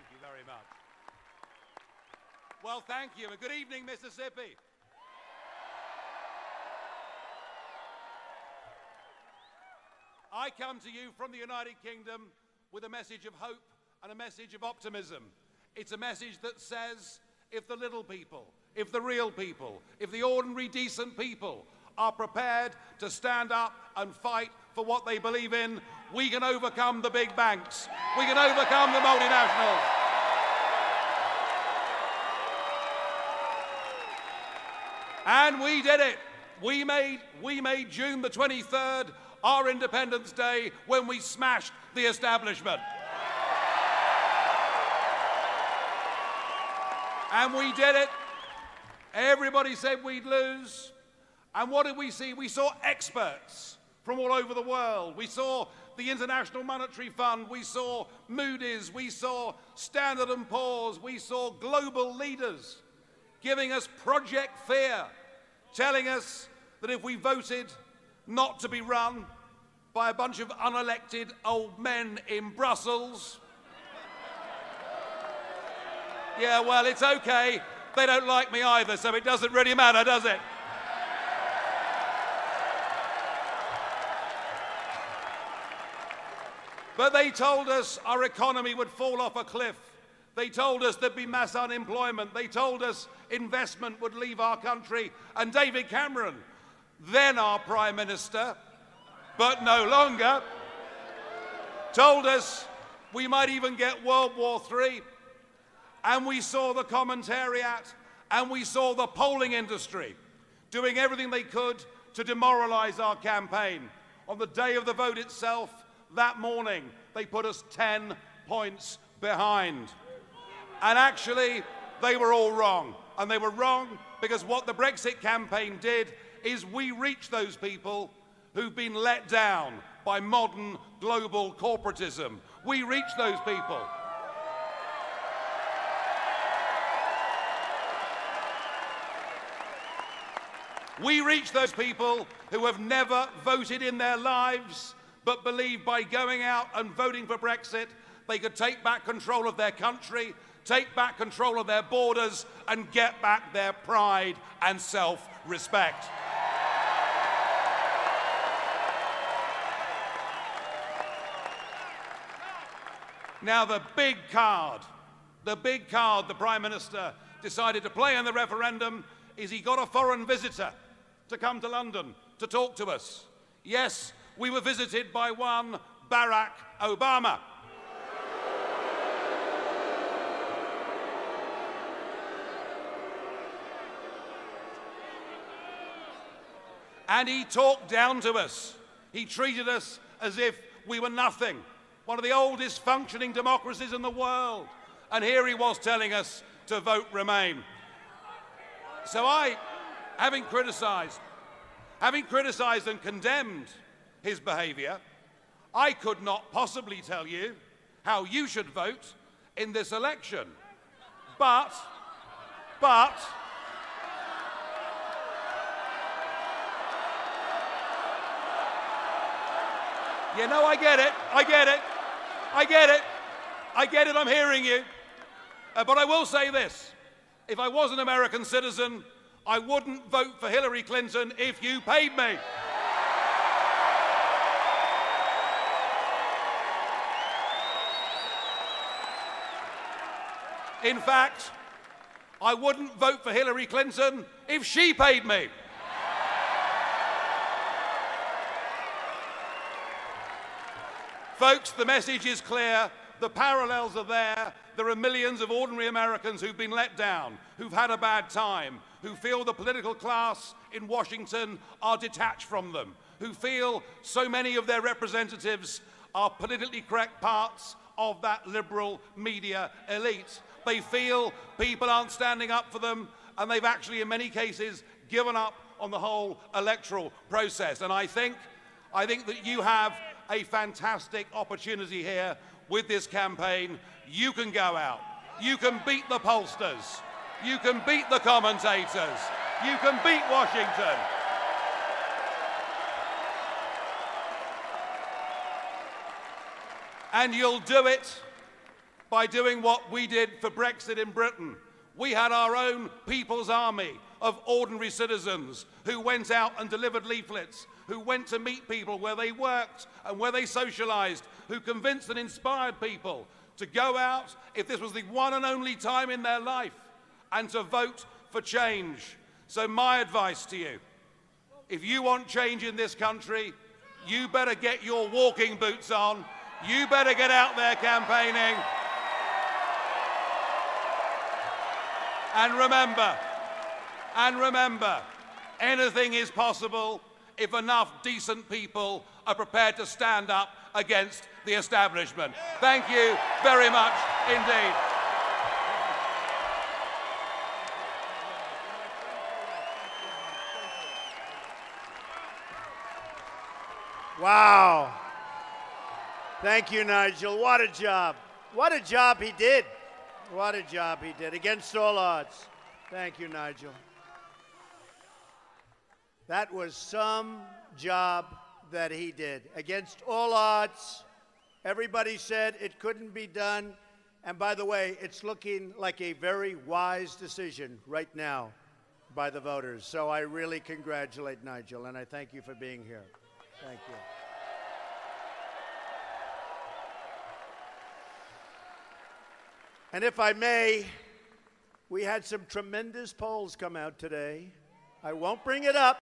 Thank you very much. Well, thank you, and good evening, Mississippi. I come to you from the United Kingdom with a message of hope and a message of optimism. It's a message that says if the little people, if the real people, if the ordinary decent people are prepared to stand up and fight for what they believe in, we can overcome the big banks. We can overcome the multinationals. And we did it. We made June the 23rd our Independence Day when we smashed the establishment. And we did it. Everybody said we'd lose. And what did we see? We saw experts from all over the world. We saw the International Monetary Fund. We saw Moody's. We saw Standard & Poor's. We saw global leaders giving us Project Fear, telling us that if we voted not to be run by a bunch of unelected old men in Brussels, yeah, well, it's okay. They don't like me either, so it doesn't really matter, does it? But they told us our economy would fall off a cliff. They told us there'd be mass unemployment. They told us investment would leave our country. And David Cameron, then our Prime Minister, but no longer, told us we might even get World War III. And we saw the commentariat and we saw the polling industry doing everything they could to demoralize our campaign. On the day of the vote itself, that morning, they put us 10 points behind. And actually, they were all wrong. And they were wrong because what the Brexit campaign did is we reached those people who've been let down by modern global corporatism. We reached those people. We reached those people who have never voted in their lives, but believe by going out and voting for Brexit, they could take back control of their country, take back control of their borders, and get back their pride and self-respect. Now, the big card the Prime Minister decided to play in the referendum is he got a foreign visitor to come to London to talk to us. Yes, we were visited by one Barack Obama. And he talked down to us. He treated us as if we were nothing. One of the oldest functioning democracies in the world. And here he was telling us to vote Remain. So I, having criticised and condemned his behaviour, I could not possibly tell you how you should vote in this election. But, you know, I get it, I'm hearing you. But I will say this, if I was an American citizen, I wouldn't vote for Hillary Clinton if you paid me. In fact, I wouldn't vote for Hillary Clinton if she paid me. Folks, the message is clear. The parallels are there. There are millions of ordinary Americans who've been let down, who've had a bad time, who feel the political class in Washington are detached from them, who feel so many of their representatives are politically correct parts of that liberal media elite. They feel people aren't standing up for them, and they've actually, in many cases, given up on the whole electoral process. And I think that you have a fantastic opportunity here with this campaign. You can go out. You can beat the pollsters. You can beat the commentators. You can beat Washington. And you'll do it by doing what we did for Brexit in Britain. We had our own people's army of ordinary citizens who went out and delivered leaflets, who went to meet people where they worked and where they socialized, who convinced and inspired people to go out, if this was the one and only time in their life, and to vote for change. So my advice to you, if you want change in this country, you better get your walking boots on, you better get out there campaigning. And remember, anything is possible if enough decent people are prepared to stand up against the establishment. Thank you very much indeed. Wow. Thank you, Nigel. What a job. What a job he did. What a job he did, against all odds. Thank you, Nigel. That was some job that he did. Against all odds, everybody said it couldn't be done. And by the way, it's looking like a very wise decision right now by the voters. So I really congratulate Nigel, and I thank you for being here. Thank you. And if I may, we had some tremendous polls come out today. I won't bring it up.